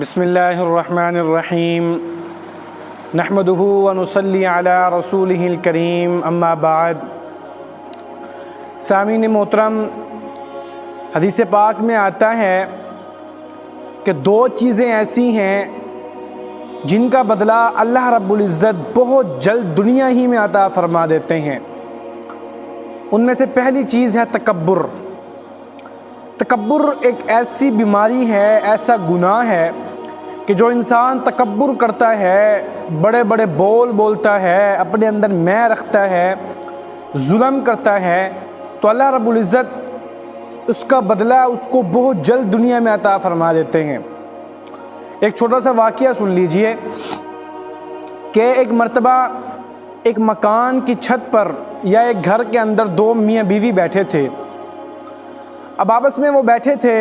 بسم اللہ الرحمن الرحیم نحمدہ ونصلی علی رسولہ الکریم اما بعد۔ سامعین محترم، حدیث پاک میں آتا ہے کہ دو چیزیں ایسی ہیں جن کا بدلہ اللہ رب العزت بہت جلد دنیا ہی میں عطا فرما دیتے ہیں۔ ان میں سے پہلی چیز ہے تکبر۔ تکبر ایک ایسی بیماری ہے، ایسا گناہ ہے کہ جو انسان تکبر کرتا ہے، بڑے بڑے بول بولتا ہے، اپنے اندر میں رکھتا ہے، ظلم کرتا ہے، تو اللہ رب العزت اس کا بدلہ اس کو بہت جلد دنیا میں عطا فرما دیتے ہیں۔ ایک چھوٹا سا واقعہ سن لیجئے کہ ایک مرتبہ ایک مکان کی چھت پر یا ایک گھر کے اندر دو میاں بیوی بیٹھے تھے۔ اب آپس میں وہ بیٹھے تھے،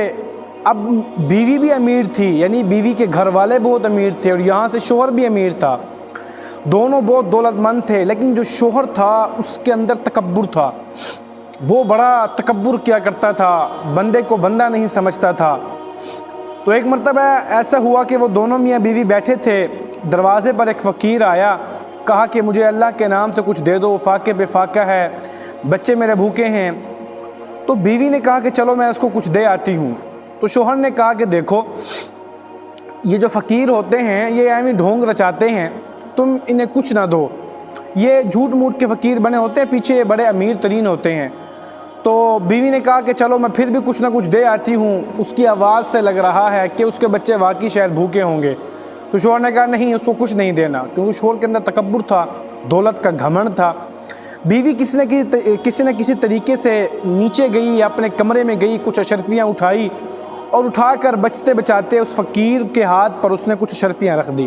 اب بیوی بھی امیر تھی، یعنی بیوی کے گھر والے بہت امیر تھے اور یہاں سے شوہر بھی امیر تھا، دونوں بہت دولت مند تھے، لیکن جو شوہر تھا اس کے اندر تکبر تھا، وہ بڑا تکبر کیا کرتا تھا، بندے کو بندہ نہیں سمجھتا تھا۔ تو ایک مرتبہ ایسا ہوا کہ وہ دونوں میاں بیوی بیٹھے تھے، دروازے پر ایک فقیر آیا، کہا کہ مجھے اللہ کے نام سے کچھ دے دو، فاقے پہ فاقہ ہے، بچے میرے بھوکے ہیں۔ تو بیوی نے کہا کہ چلو میں اس کو کچھ دے آتی ہوں۔ تو شوہر نے کہا کہ دیکھو، یہ جو فقیر ہوتے ہیں یہ ایویں ڈھونگ رچاتے ہیں، تم انہیں کچھ نہ دو، یہ جھوٹ موٹ کے فقیر بنے ہوتے ہیں، پیچھے یہ بڑے امیر ترین ہوتے ہیں۔ تو بیوی نے کہا کہ چلو میں پھر بھی کچھ نہ کچھ دے آتی ہوں، اس کی آواز سے لگ رہا ہے کہ اس کے بچے واقعی شاید بھوکے ہوں گے۔ تو شوہر نے کہا نہیں، اس کو کچھ نہیں دینا، کیونکہ شوہر کے اندر تکبر تھا، دولت کا گھمنڈ تھا۔ بیوی کسی نہ کسی طریقے سے نیچے گئی، اپنے کمرے میں گئی، کچھ اشرفیاں اٹھائی اور اٹھا کر بچتے بچاتے اس فقیر کے ہاتھ پر اس نے کچھ اشرفیاں رکھ دی۔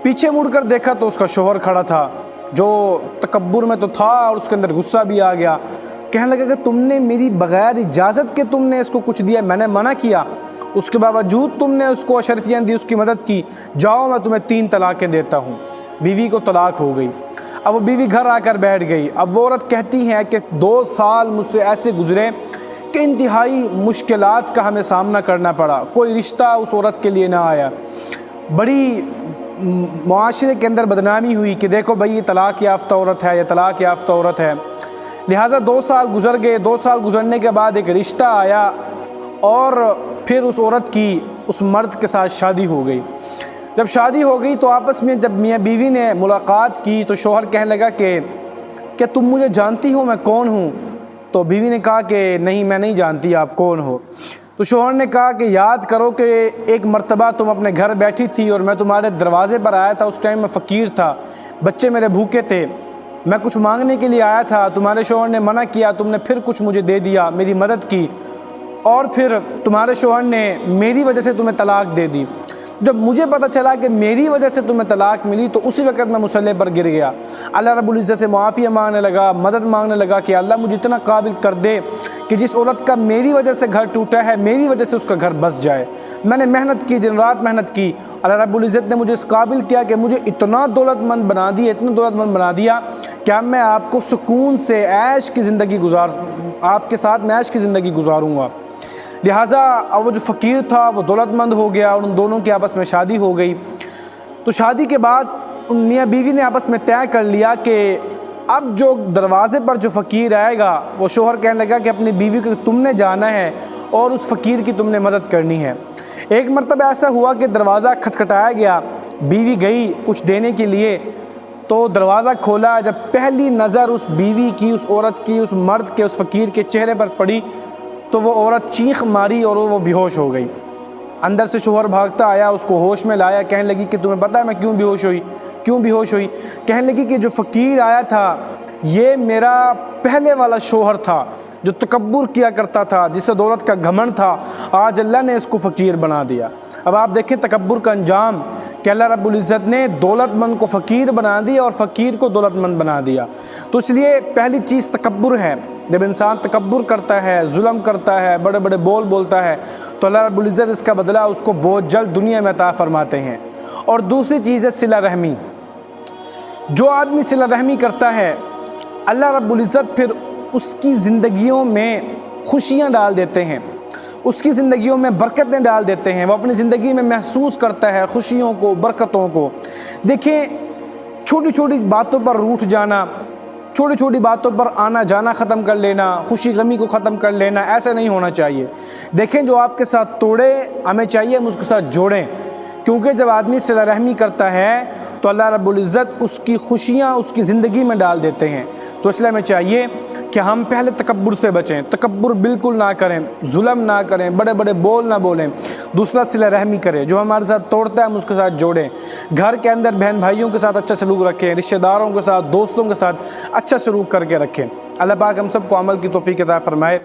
پیچھے مڑ کر دیکھا تو اس کا شوہر کھڑا تھا، جو تکبر میں تو تھا اور اس کے اندر غصہ بھی آ گیا۔ کہنے لگا کہ تم نے میری بغیر اجازت کے تم نے اس کو کچھ دیا، میں نے منع کیا، اس کے باوجود تم نے اس کو اشرفیاں دی، اس کی مدد کی، جاؤ میں تمہیں 3 طلاقیں دیتا ہوں۔ بیوی کو طلاق ہو گئی۔ اب وہ بیوی گھر آ کر بیٹھ گئی۔ اب وہ عورت کہتی ہے کہ 2 سال مجھ سے ایسے گزرے کہ انتہائی مشکلات کا ہمیں سامنا کرنا پڑا، کوئی رشتہ اس عورت کے لیے نہ آیا، بڑی معاشرے کے اندر بدنامی ہوئی کہ دیکھو بھئی یہ طلاق یافتہ عورت ہے، یہ طلاق یافتہ عورت ہے۔ لہٰذا 2 سال گزر گئے، 2 سال گزرنے کے بعد ایک رشتہ آیا اور پھر اس عورت کی اس مرد کے ساتھ شادی ہو گئی۔ جب شادی ہو گئی تو آپس میں جب میاں بیوی نے ملاقات کی تو شوہر کہنے لگا کہ کیا تم مجھے جانتی ہو میں کون ہوں؟ تو بیوی نے کہا کہ نہیں، میں نہیں جانتی آپ کون ہو۔ تو شوہر نے کہا کہ یاد کرو کہ ایک مرتبہ تم اپنے گھر بیٹھی تھی اور میں تمہارے دروازے پر آیا تھا، اس ٹائم میں فقیر تھا، بچے میرے بھوکے تھے، میں کچھ مانگنے کے لیے آیا تھا، تمہارے شوہر نے منع کیا، تم نے پھر کچھ مجھے دے دیا، میری مدد کی، اور پھر تمہارے شوہر نے میری وجہ سے تمہیں طلاق دے دی۔ جب مجھے پتہ چلا کہ میری وجہ سے تمہیں طلاق ملی تو اسی وقت میں مصلی پر گر گیا، اللہ رب العزت سے معافی مانگنے لگا، مدد مانگنے لگا کہ اللہ مجھے اتنا قابل کر دے کہ جس عورت کا میری وجہ سے گھر ٹوٹا ہے، میری وجہ سے اس کا گھر بس جائے۔ میں نے محنت کی، دن رات محنت کی، اللہ رب العزت نے مجھے اس قابل کیا کہ مجھے اتنا دولت مند بنا دیا، اتنا دولت مند بنا دیا کہ اب میں آپ کو سکون سے عیش کی زندگی آپ کے ساتھ میں عیش کی زندگی گزاروں گا۔ لہٰذا وہ جو فقیر تھا وہ دولت مند ہو گیا اور ان دونوں کی آپس میں شادی ہو گئی۔ تو شادی کے بعد ان میاں بیوی نے آپس میں طے کر لیا کہ اب جو دروازے پر جو فقیر آئے گا، وہ شوہر کہنے لگا کہ اپنی بیوی کو تم نے جانا ہے اور اس فقیر کی تم نے مدد کرنی ہے۔ ایک مرتبہ ایسا ہوا کہ دروازہ کھٹکھٹایا گیا، بیوی گئی کچھ دینے کے لیے، تو دروازہ کھولا، جب پہلی نظر اس بیوی کی، اس عورت کی، اس مرد کے، اس فقیر کے چہرے پر پڑی تو وہ عورت چیخ ماری اور وہ بے ہوش ہو گئی۔ اندر سے شوہر بھاگتا آیا، اس کو ہوش میں لایا، کہنے لگی کہ تمہیں پتہ ہے میں کیوں بے ہوش ہوئی؟ کہنے لگی کہ جو فقیر آیا تھا یہ میرا پہلے والا شوہر تھا، جو تکبر کیا کرتا تھا، جس سے دولت کا گھمنڈ تھا، آج اللہ نے اس کو فقیر بنا دیا۔ اب آپ دیکھیں تکبر کا انجام کہ اللہ رب العزت نے دولت مند کو فقیر بنا دیا اور فقیر کو دولت مند بنا دیا۔ تو اس لیے پہلی چیز تکبر ہے۔ جب انسان تکبر کرتا ہے، ظلم کرتا ہے، بڑے بڑے بول بولتا ہے تو اللہ رب العزت اس کا بدلہ اس کو بہت جلد دنیا میں عطا فرماتے ہیں۔ اور دوسری چیز ہے صلہ رحمی۔ جو آدمی صلہ رحمی کرتا ہے اللہ رب العزت پھر اس کی زندگیوں میں خوشیاں ڈال دیتے ہیں، اس کی زندگیوں میں برکتیں ڈال دیتے ہیں، وہ اپنی زندگی میں محسوس کرتا ہے خوشیوں کو، برکتوں کو۔ دیکھیں چھوٹی چھوٹی باتوں پر روٹھ جانا، چھوٹی چھوٹی باتوں پر آنا جانا ختم کر لینا، خوشی غمی کو ختم کر لینا، ایسا نہیں ہونا چاہیے۔ دیکھیں جو آپ کے ساتھ توڑے ہمیں چاہیے ہم اس کے ساتھ جوڑیں، کیونکہ جب آدمی صلہ رحمی کرتا ہے تو اللہ رب العزت اس کی خوشیاں اس کی زندگی میں ڈال دیتے ہیں۔ تو اس لیے ہمیں چاہیے کہ ہم پہلے تکبر سے بچیں، تکبر بالکل نہ کریں، ظلم نہ کریں، بڑے بڑے بول نہ بولیں، دوسرا صلہ رحمی کرے، جو ہمارے ساتھ توڑتا ہے ہم اس کے ساتھ جوڑیں، گھر کے اندر بہن بھائیوں کے ساتھ اچھا سلوک رکھیں، رشتہ داروں کے ساتھ، دوستوں کے ساتھ اچھا سلوک کر کے رکھیں۔ اللہ پاک ہم سب کو عمل کی توفیق عطا فرمائے۔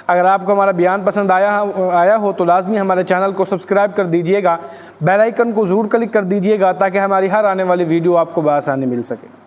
اگر آپ کو ہمارا بیان پسند آیا ہو تو لازمی ہمارے چینل کو سبسکرائب کر دیجئے گا، بیل آئیکن کو ضرور کلک کر دیجئے گا تاکہ ہماری ہر آنے والی ویڈیو آپ کو بآسانی مل سکے۔